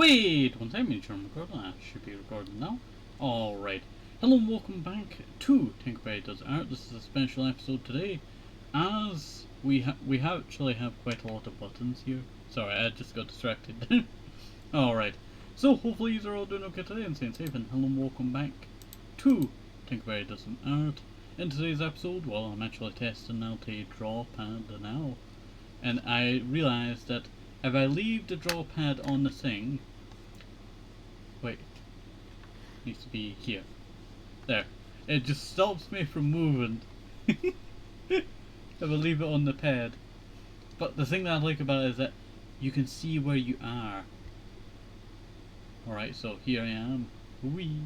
Wait, one time miniature record. I should be recording now. Alright. Hello and welcome back to TenkoBerry Does Art. This is a special episode today, as we actually have quite a lot of buttons here. Sorry, I just got distracted. Alright. So hopefully you are all doing okay today and staying safe, and hello and welcome back to TenkoBerry Does Art. In today's episode, well, I'm actually testing out a draw pad now, and I realised that if I leave the draw pad on the thing, wait, needs to be here, there, it just stops me from moving if I leave it on the pad. But the thing that I like about it is that you can see where you are. Alright, so here I am. Whee!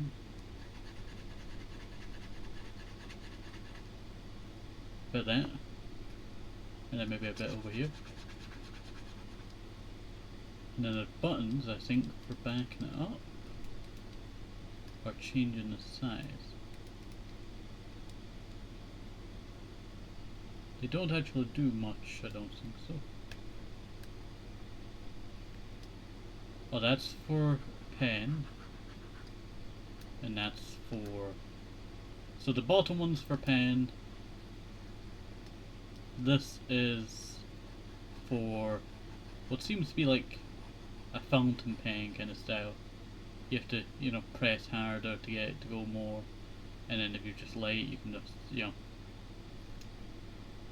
Bit of that. And then maybe a bit over here. And then the buttons, I think, for backing it up or changing the size. They don't actually do much, I don't think so. Oh, that's for pen. And that's for... So the bottom one's for pen. This is for what seems to be like a fountain pen kind of style. You have to, you know, press harder to get it to go more, and then if you're just light, you can just, you know.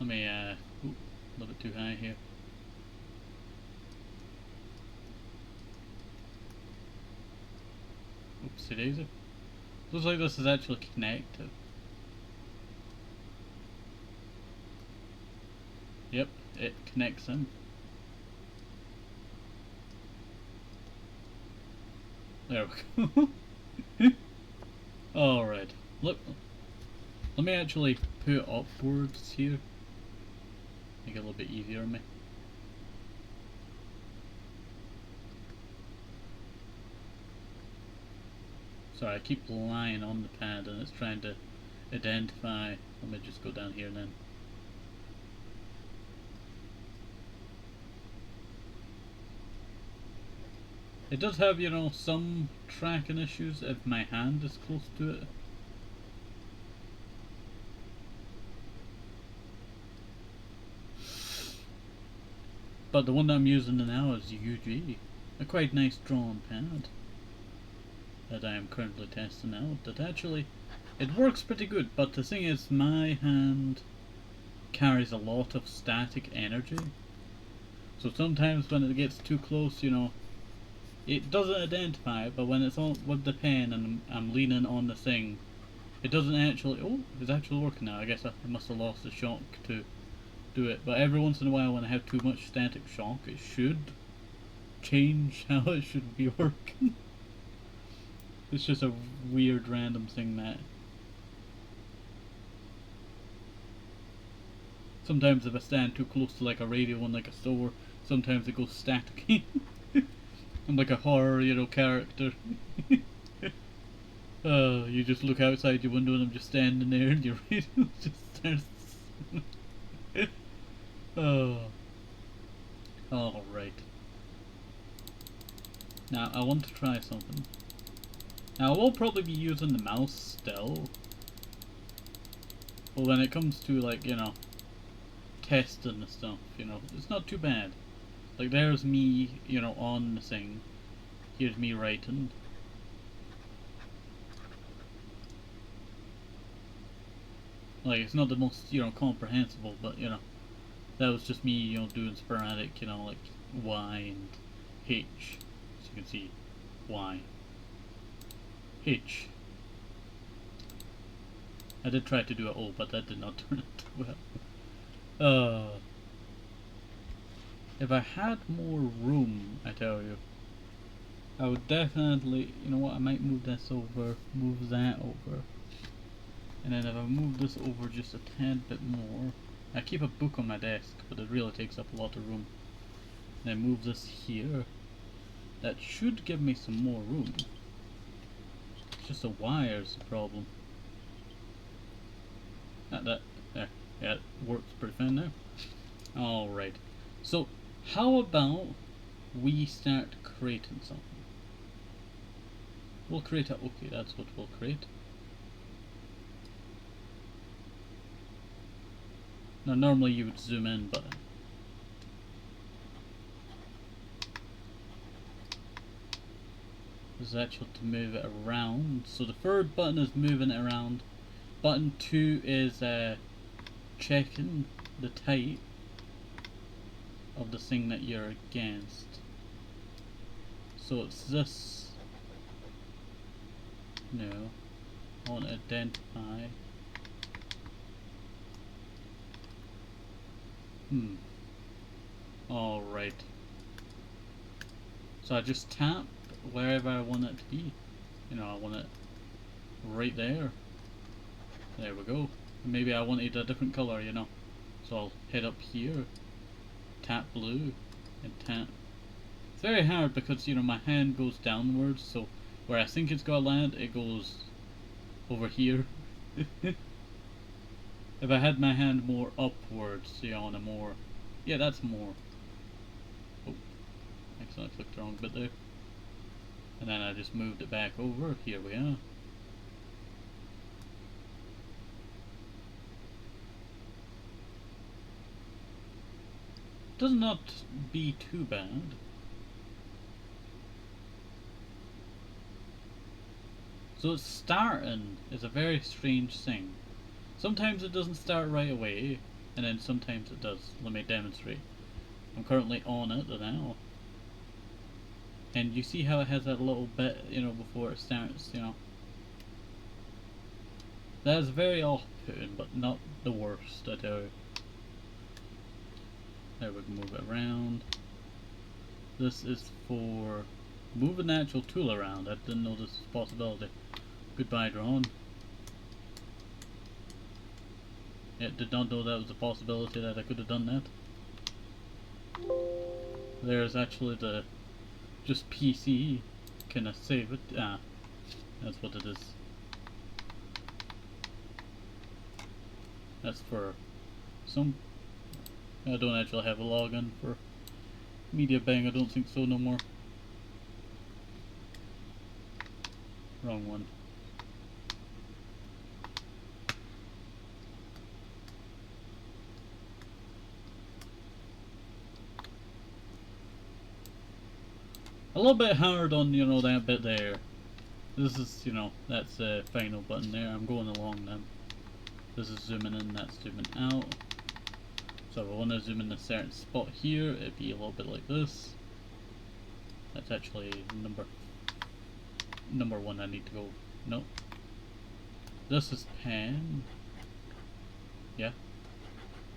Let me, ooh, a little bit too high here. Oopsie daisy. Looks like this is actually connected. Yep, it connects in. There we go. Alright, look, let me actually put it upwards here. Make it a little bit easier on me. Sorry, I keep lying on the pad and it's trying to identify. Let me just go down here then. It does have, you know, some tracking issues if my hand is close to it. But the one that I'm using now is UGEE, a quite nice drawn pad that I am currently testing out. That actually, it works pretty good, but the thing is, my hand carries a lot of static energy. So sometimes when it gets too close, you know, it doesn't identify it, but when it's on with the pen and I'm leaning on the thing, it doesn't actually... Oh, it's actually working now. I guess I must have lost the shock to do it. But every once in a while when I have too much static shock, it should change how it should be working. It's just a weird random thing that... Sometimes if I stand too close to like a radio in like a store, sometimes it goes static. I'm like a horror, you know, character. You just look outside your window and I'm just standing there and your radio just starts... Oh. Alright. Now, I want to try something. Now, I will probably be using the mouse still. But when it comes to, like, you know, testing the stuff, you know, it's not too bad. Like, there's me, you know, on the thing. Here's me writing. Like, it's not the most, you know, comprehensible, but, you know, that was just me, you know, doing sporadic, you know, like, Y and H. So you can see, Y. H. I did try to do it all, but that did not turn out well. If I had more room, I tell you, I would definitely, you know what, I might move this over, move that over. And then if I move this over just a tad bit more, I keep a book on my desk, but it really takes up a lot of room. And I move this here. That should give me some more room. It's just the wire's the problem. There. Yeah, it works pretty fine now. Alright. So, how about we start creating something? We'll create a Oaki, that's what we'll create. Now normally you would zoom in, but this is actually to move it around. So the third button is moving it around. Button 2 is checking the type of the thing that you're against. So it's this. No. I want to identify. Alright. So I just tap wherever I want it to be. You know, I want it right there. There we go. Maybe I wanted a different colour, you know. So I'll head up here, tap blue, and tap. It's very hard because, you know, my hand goes downwards, so where I think it's gonna land, it goes over here. If I had my hand more upwards, you know, on a more... Yeah, that's more. Oh, accidentally clicked the wrong bit there. And then I just moved it back over. Here we are. Does not be too bad. So it's starting is a very strange thing. Sometimes it doesn't start right away, and then sometimes it does. Let me demonstrate. I'm currently on it now. And you see how it has that little bit, you know, before it starts, you know. That is very off-putting, but not the worst, I tell you. There, we can move it around. This is for moving the actual tool around. I didn't know this was a possibility. Goodbye, drone. Yeah, did not know that was a possibility that I could have done that. There's actually the just PC. Can I save it? Ah, that's what it is. That's for some. I don't actually have a login for MediaBang. I don't think so no more. Wrong one. A little bit hard on, you know, that bit there. This is, you know, that's the final button there. I'm going along then. This is zooming in, that's zooming out. So if I want to zoom in a certain spot here, it'd be a little bit like this. That's actually number one I need to go. No. This is pen. Yeah.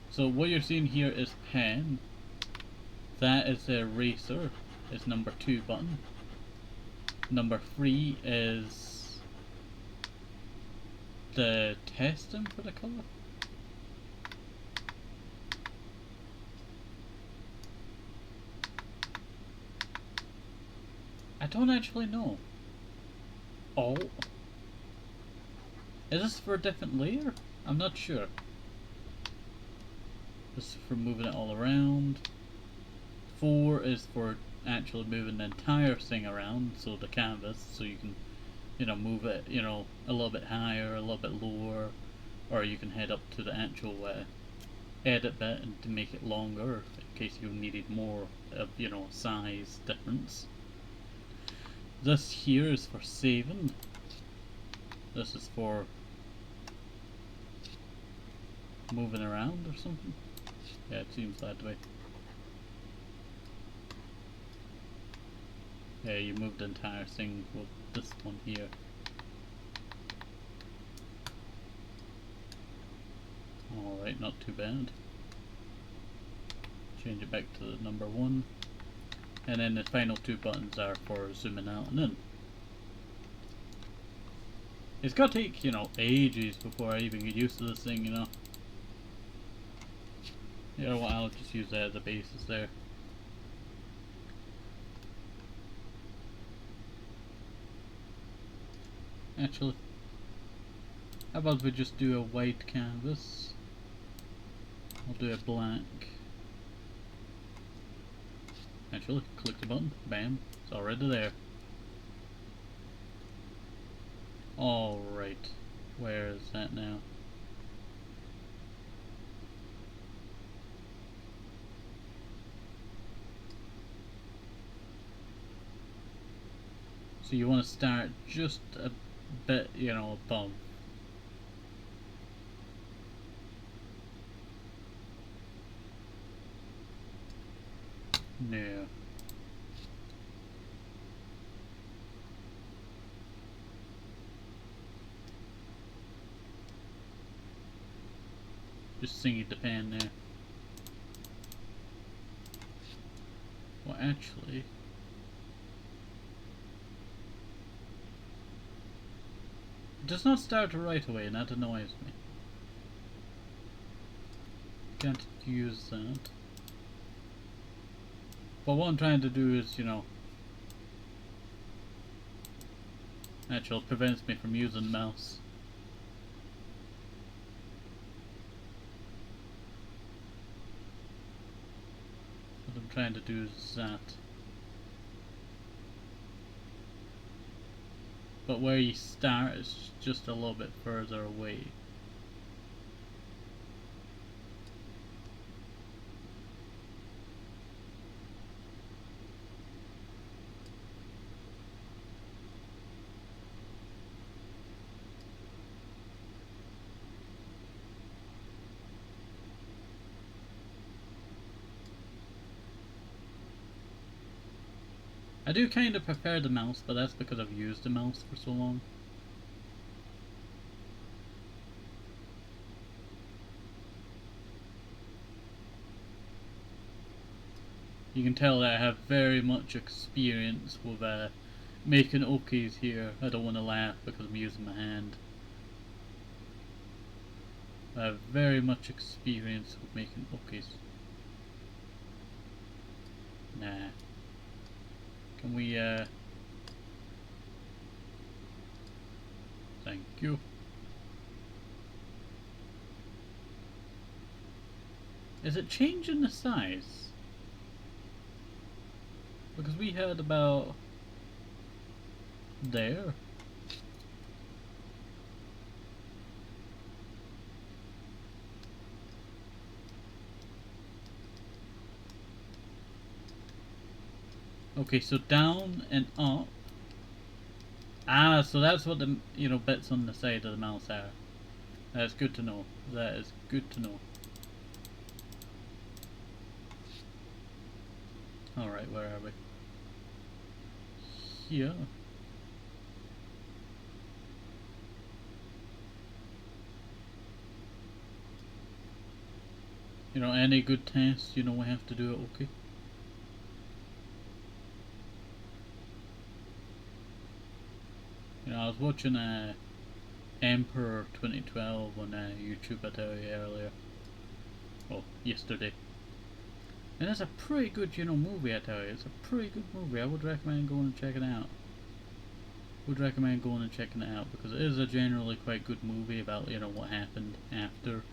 So what you're seeing here is pen. That is the eraser. Is number 2 button. Number 3 is the testing for the color. I don't actually know. Alt. Is this for a different layer? I'm not sure. This is for moving it all around. 4 is for actually moving the entire thing around, so the canvas, so you can, you know, move it, you know, a little bit higher, a little bit lower, or you can head up to the actual edit bit and to make it longer in case you needed more of, you know, size difference. This here is for saving. This is for moving around or something. Yeah, it seems that way. Yeah, you move the entire thing with this one here. Alright, not too bad. Change it back to the number 1. And then the final 2 buttons are for zooming out and in. It's gonna take, you know, ages before I even get used to this thing, you know. You know what, I'll just use that as a basis there. Actually, how about we just do a white canvas? I'll do a blank. Actually, click the button, bam, it's already there. Alright, where is that now? So you want to start just a bit, you know, above. No. Just singing the pan there. Well, actually, it does not start right away, and that annoys me. Can't use that. But what I'm trying to do is, you know, actually prevents me from using the mouse. What I'm trying to do is that. But where you start is just a little bit further away. I do kind of prefer the mouse, but that's because I've used the mouse for so long. You can tell that I have very much experience with making Oakis here. I don't want to laugh because I'm using my hand. I have very much experience with making Oakis. Nah. Can we, thank you. Is it changing the size? Because we had about there. Okay, so down and up. Ah, so that's what the, you know, bits on the side of the mouse are. That's good to know. That is good to know. Alright, where are we? Here. You know, any good test, you know, we have to do it okay. You know, I was watching Emperor 2012 on YouTube, I tell you earlier. Oh, yesterday. And it's a pretty good, you know, movie, I tell you. It's a pretty good movie. I would recommend going and checking it out. Would recommend going and checking it out because it is a generally quite good movie about, you know, what happened after.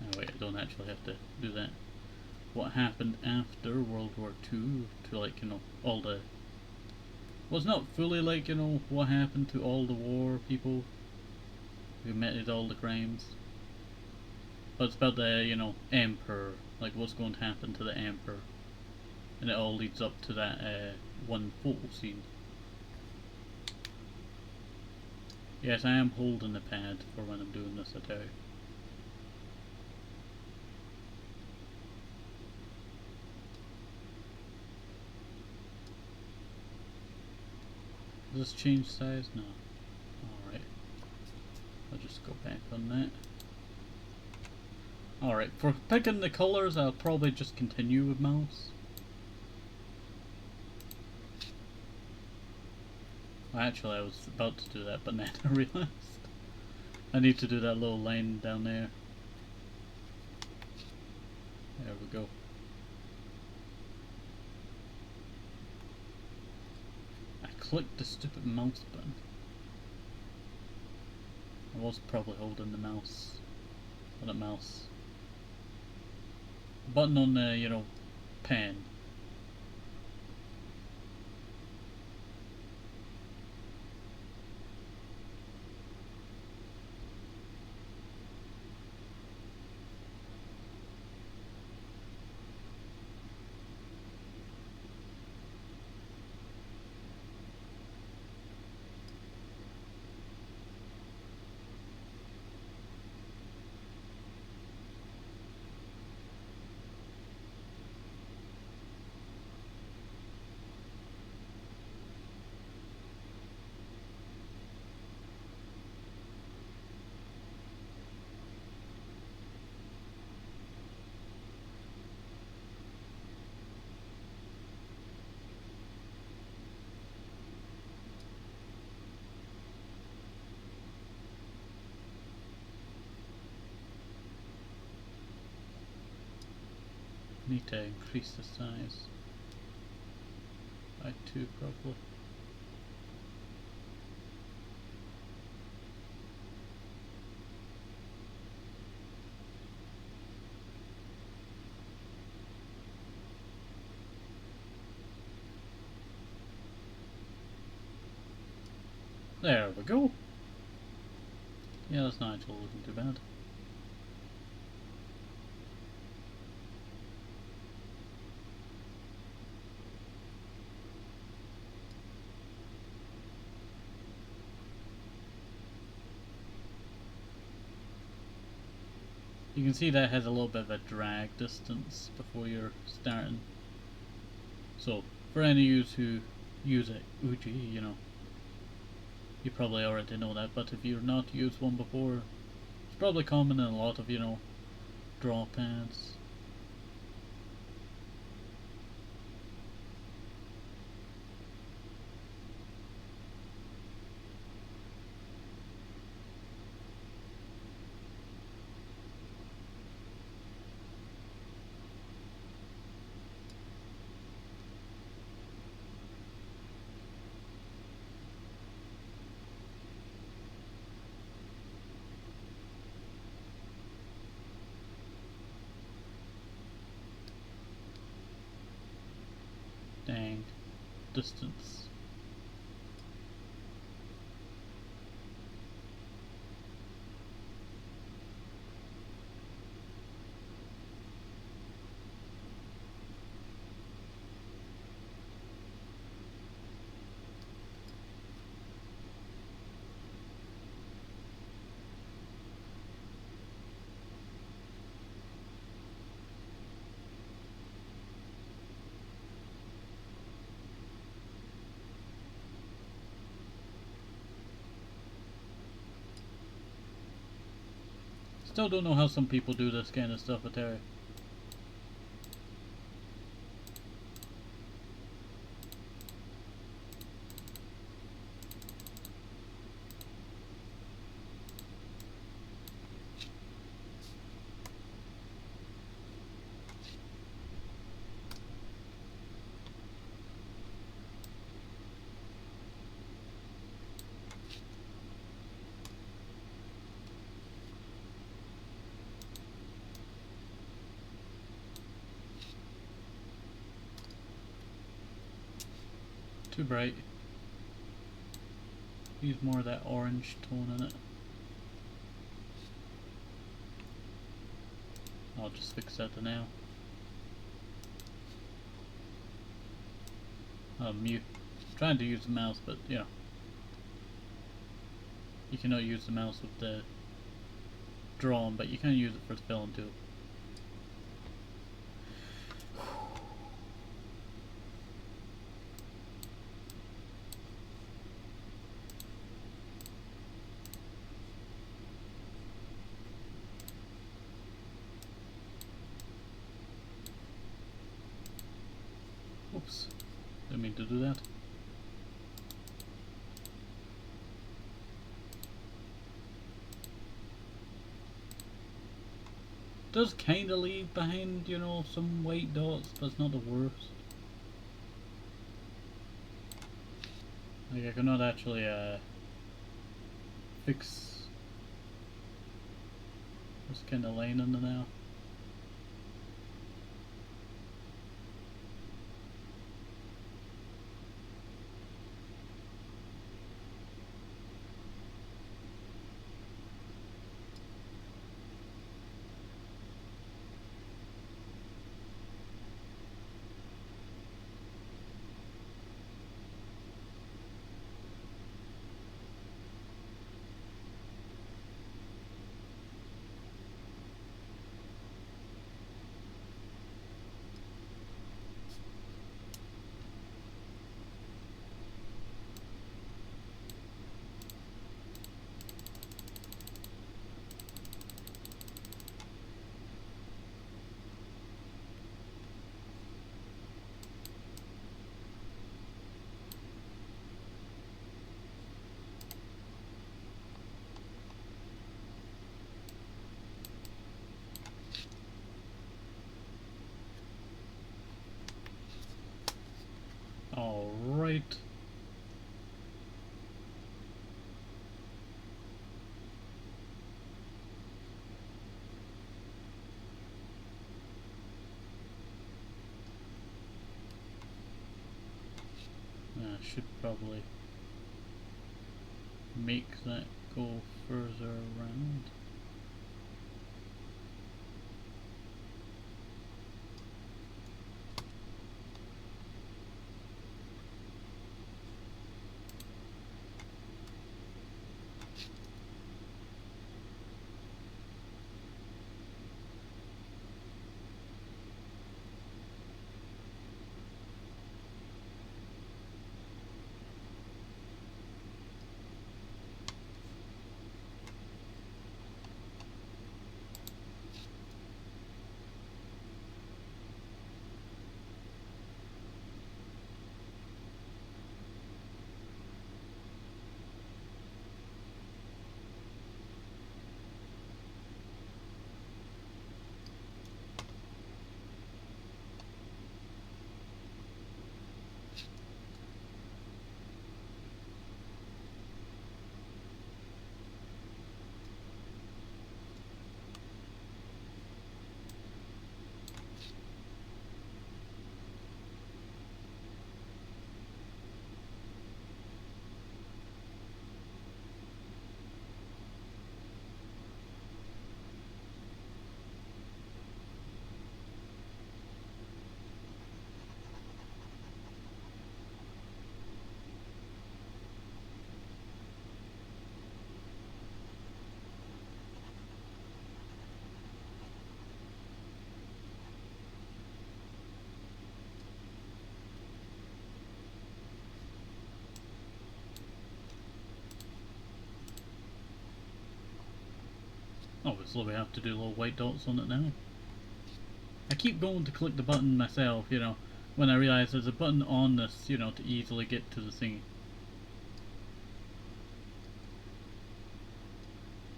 Oh wait, I don't actually have to do that. What happened after World War II to, like, you know, all the... Well, it's not fully like, you know, what happened to all the war people who committed all the crimes. But it's about the, you know, Emperor. Like, what's going to happen to the Emperor. And it all leads up to that one photo scene. Yes, I am holding the pad for when I'm doing this, I tell you. Does this change size? No. Alright. I'll just go back on that. Alright, for picking the colours, I'll probably just continue with mouse. Well, actually, I was about to do that, but then I realised I need to do that little line down there. There we go. I clicked the stupid mouse button. I was probably holding the mouse. Not a mouse. Button on the, you know, pen. Need to increase the size by 2 probably. There we go. Yeah, that's not actually looking too bad. You can see that has a little bit of a drag distance before you're starting. So, for any of you who use a UGEE, you know, you probably already know that, but if you've not used one before, it's probably common in a lot of, you know, draw pads. Dang. Distance. Still don't know how some people do this kind of stuff, I tell you. Too bright. Use more of that orange tone in it. I'll just fix that now. Trying to use the mouse, but you know, you cannot use the mouse with the drawing, but you can use it for the filling too. Oops, didn't mean to do that. Does kinda leave behind, you know, some white dots, but it's not the worst. Like I cannot actually fix this kind of line in there now. right. Should probably make that go further around. Obviously we have to do little white dots on it now. I keep going to click the button myself, you know, when I realise there's a button on this, you know, to easily get to the thingy.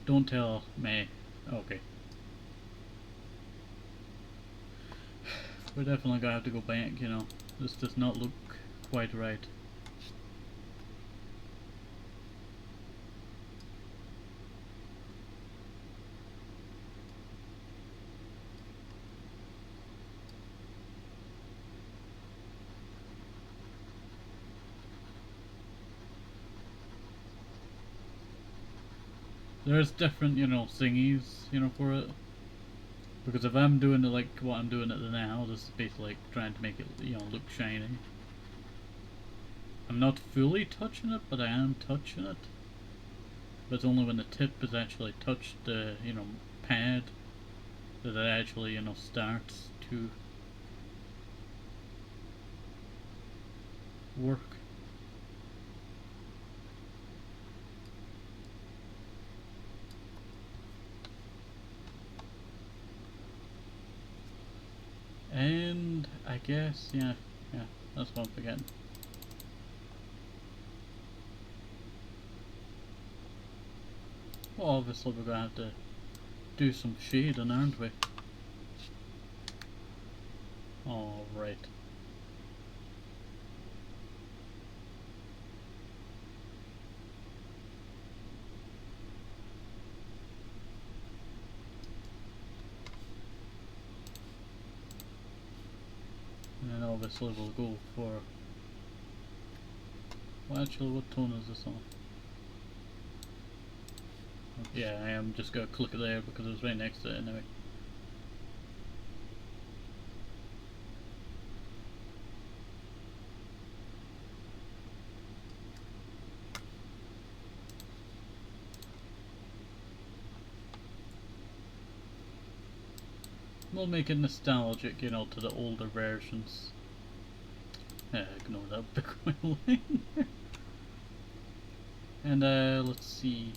Don't tell me. Okay. We're definitely gonna have to go back, you know. This does not look quite right. There's different, you know, thingies, you know, for it. Because if I'm doing it like what I'm doing it now, this is basically like trying to make it, you know, look shiny. I'm not fully touching it, but I am touching it. But it's only when the tip is actually touched the, you know, pad that it actually, you know, starts to work. And I guess, yeah, that's what I'm forgetting. Well, obviously we're gonna have to do some shading, aren't we? Alright. And then obviously we'll go for... Well, actually, what tone is this on? Yeah, I am just gonna click it there because it was right next to it anyway. We'll make it nostalgic, you know, to the older versions. Ignore that big wheel line. And let's see.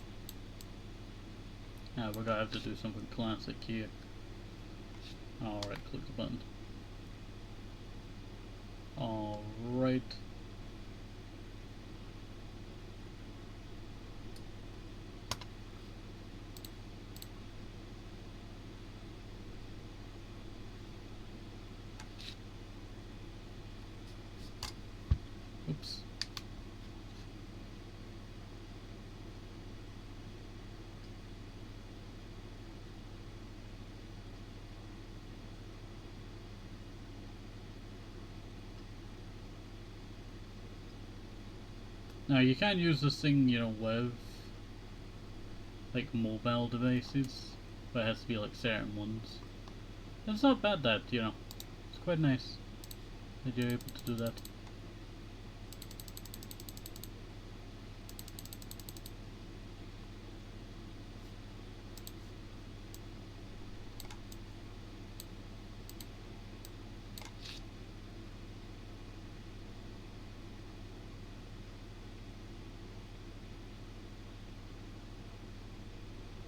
We're gonna have to do something classic here. Alright, click the button. Alright. Oops. Now you can use this thing, you know, with like mobile devices, but it has to be like certain ones. It's not bad that, you know, it's quite nice that you're able to do that.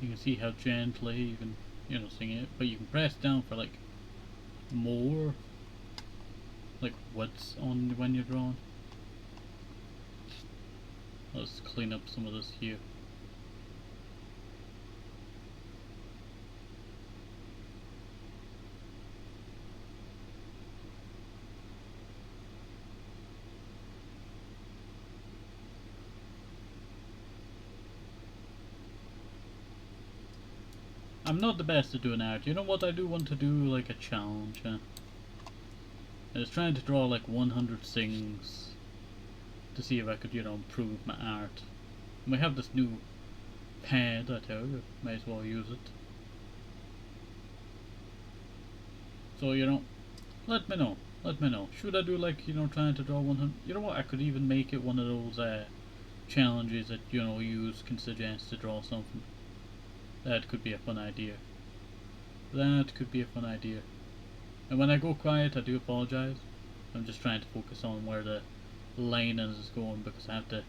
You can see how gently you can, you know, sing it, but you can press down for like more, like widths on when you're drawing. Let's clean up some of this here. I'm not the best at doing art. You know what I do want to do? Like a challenge. I was trying to draw like 100 things to see if I could, you know, improve my art. And we have this new pad, I tell you, might as well use it. So, you know, let me know. Let me know. Should I do like, you know, trying to draw 100? You know what? I could even make it one of those challenges that, you know, you can suggest to draw something. That could be a fun idea. That could be a fun idea. And when I go quiet, I do apologize. I'm just trying to focus on where the line is going, because I have to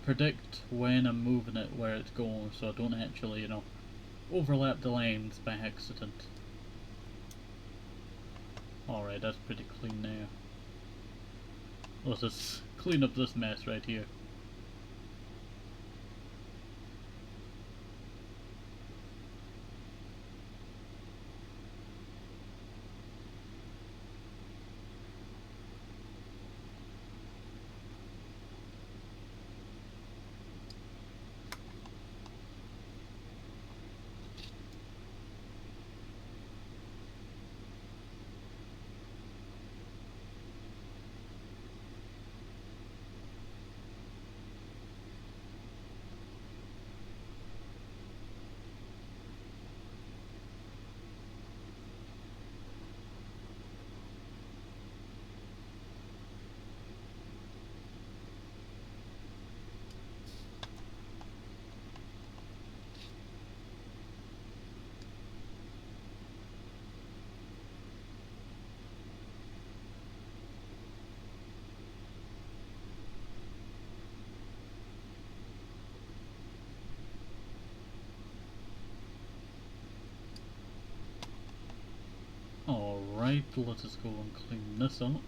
predict when I'm moving it where it's going, so I don't actually, you know, overlap the lines by accident. Alright, that's pretty clean now. Let's just clean up this mess right here. Alright, let us go and clean this up.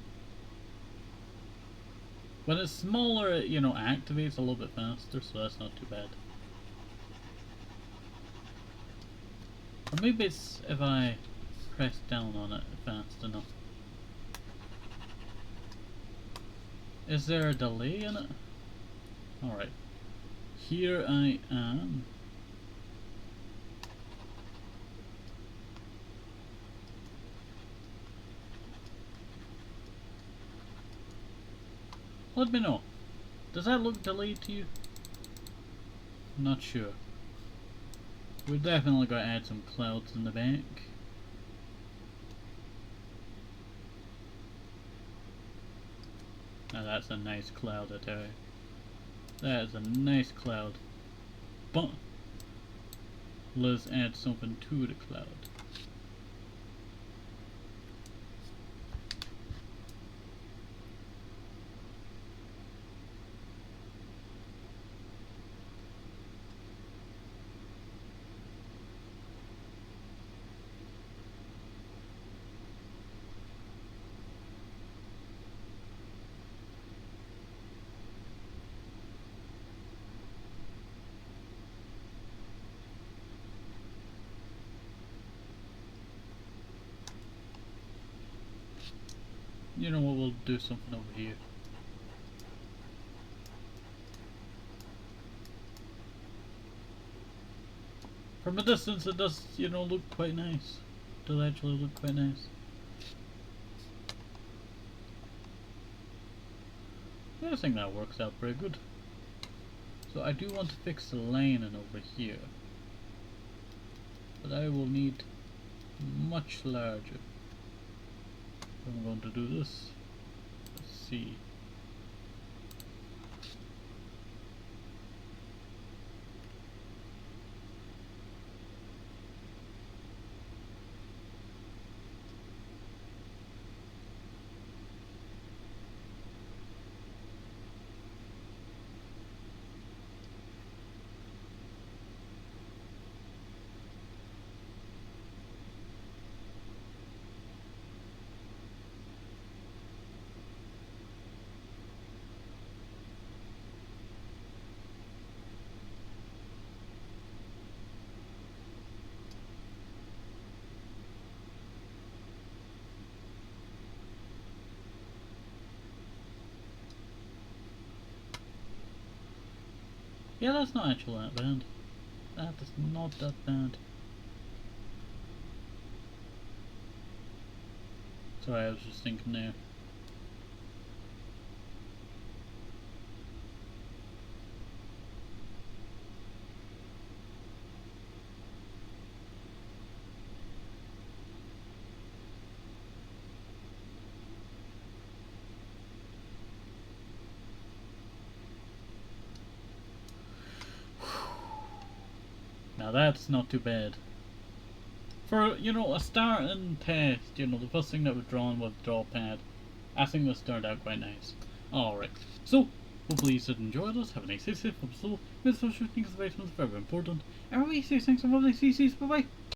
When it's smaller, it, you know, activates a little bit faster, so that's not too bad. Or maybe it's if I press down on it fast enough. Is there a delay in it? Alright. Here I am. Let me know. Does that look delayed to you? I'm not sure. We've definitely got to add some clouds in the back. Now that's a nice cloud, I tell you. That is a nice cloud. But let's add something to the cloud. You know what, we'll do something over here. From a distance it does, you know, look quite nice. It does actually look quite nice. Yeah, I think that works out pretty good. So I do want to fix the lining over here. But I will need much larger. I'm going to do this. Let's see. Yeah, that's not actually that bad. That is not that bad. Sorry, I was just thinking there. Now that's not too bad. For, you know, a starting test, you know, the first thing that was drawn was the draw pad. I think this turned out quite nice. Alright, so, hopefully you did enjoy this. Have a nice day, safe, hope so. With social things, the vitamins are very important. And we say thanks for lovely CCs, bye bye.